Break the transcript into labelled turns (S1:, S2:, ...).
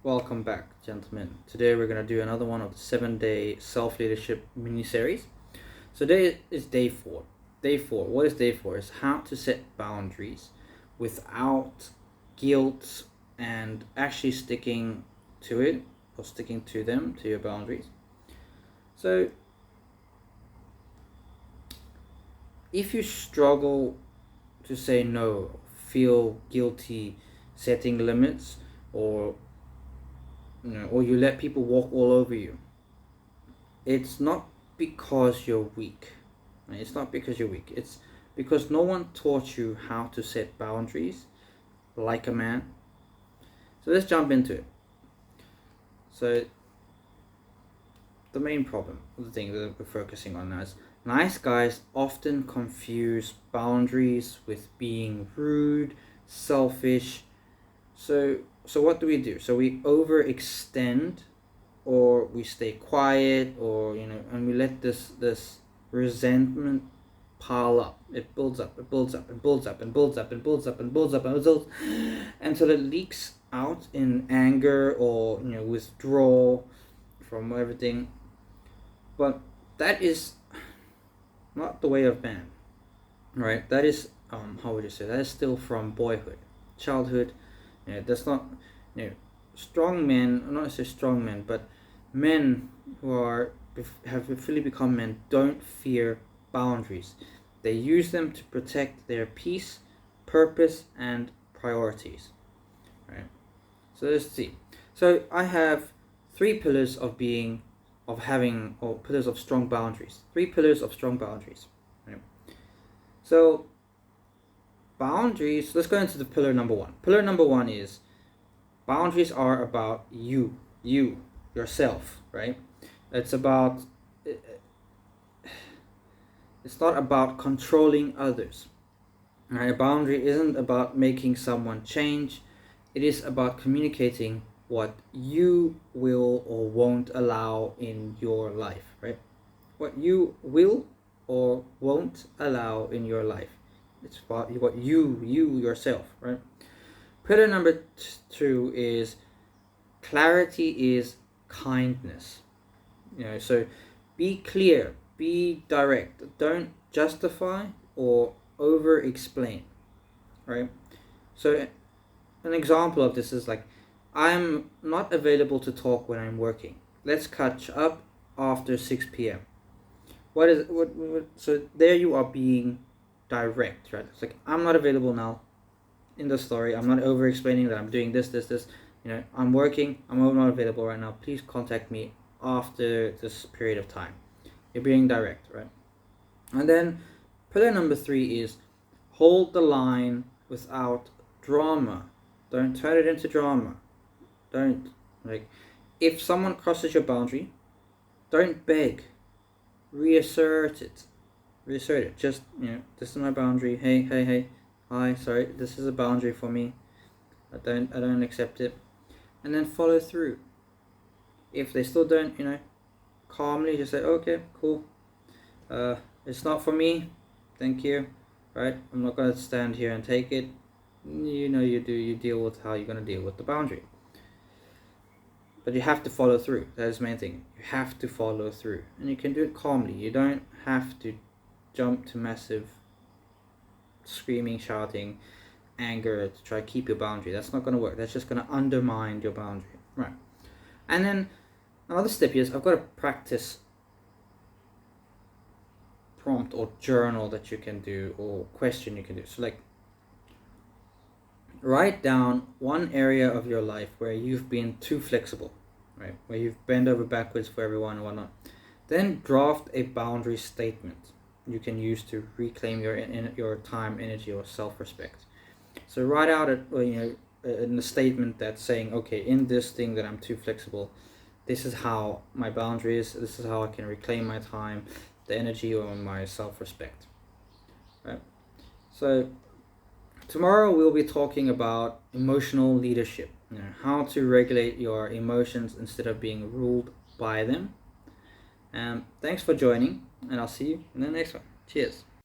S1: Welcome back, gentlemen. Today we're going to do another one of the 7-day self-leadership mini-series. So today is day 4. Day 4, what is day 4? Is how to set boundaries without guilt and actually sticking to it, or sticking to them, to your boundaries. So if you struggle to say no, feel guilty setting limits, or you let people walk all over you, it's not because you're weak. Right? It's not because you're weak. It's because no one taught you how to set boundaries like a man. So let's jump into it. So the main problem, the thing that we're focusing on now, is nice guys often confuse boundaries with being rude, selfish. So what do? So we overextend, or we stay quiet, or and we let this resentment pile up. It builds up, it builds up, and builds up, and builds up, and builds up, and builds up, and builds up, until it leaks out in anger, or withdrawal from everything. But that is not the way of man, right? That is how would you say, that is still from boyhood, childhood. That's not strong men, not necessarily strong men, but men who have fully become men don't fear boundaries. They use them to protect their peace, purpose, and priorities. Right. So let's see. So I have 3 pillars of having, or pillars of strong boundaries. 3 pillars of strong boundaries. Right. So boundaries. Let's go into the pillar number 1. Pillar number 1 is boundaries are about you, yourself, right? It's about. It's not about controlling others. Right? A boundary isn't about making someone change. It is about communicating what you will or won't allow in your life, right? What you will or won't allow in your life. It's about what you yourself, right? Pillar number 2 is clarity is kindness. So be clear, be direct. Don't justify or over explain, right? So an example of this is like, I'm not available to talk when I'm working. Let's catch up after 6 p.m. What? So there you are being direct, right? It's like, I'm not available now. In the story, I'm not over explaining that I'm doing this. I'm working, I'm not available right now. Please contact me after this period of time. You're being direct, right? And then pillar number 3 is hold the line without drama. Don't turn it into drama. Don't, if someone crosses your boundary, don't beg. Reassert it. Just, this is my boundary. Hey. Hi, sorry, this is a boundary for me. I don't accept it. And then follow through. If they still don't, calmly just say, okay, cool. It's not for me. Thank you. Right? I'm not going to stand here and take it. You deal with how you're going to deal with the boundary. But you have to follow through. That is the main thing. You have to follow through. And you can do it calmly. You don't have to jump to massive screaming, shouting, anger to try to keep your boundary. That's not going to work. That's just going to undermine your boundary. Right. And then another step is, I've got a practice prompt or journal that you can do, or question you can do. So write down one area of your life where you've been too flexible, right? Where you've bent over backwards for everyone and whatnot. Then draft a boundary statement you can use to reclaim your time, energy, or self-respect. So write out in a statement that's saying, okay, in this thing that I'm too flexible, this is how my boundary is. This is how I can reclaim my time, the energy, or my self-respect. Right. So tomorrow we'll be talking about emotional leadership. How to regulate your emotions instead of being ruled by them. Thanks for joining, and I'll see you in the next one. Cheers.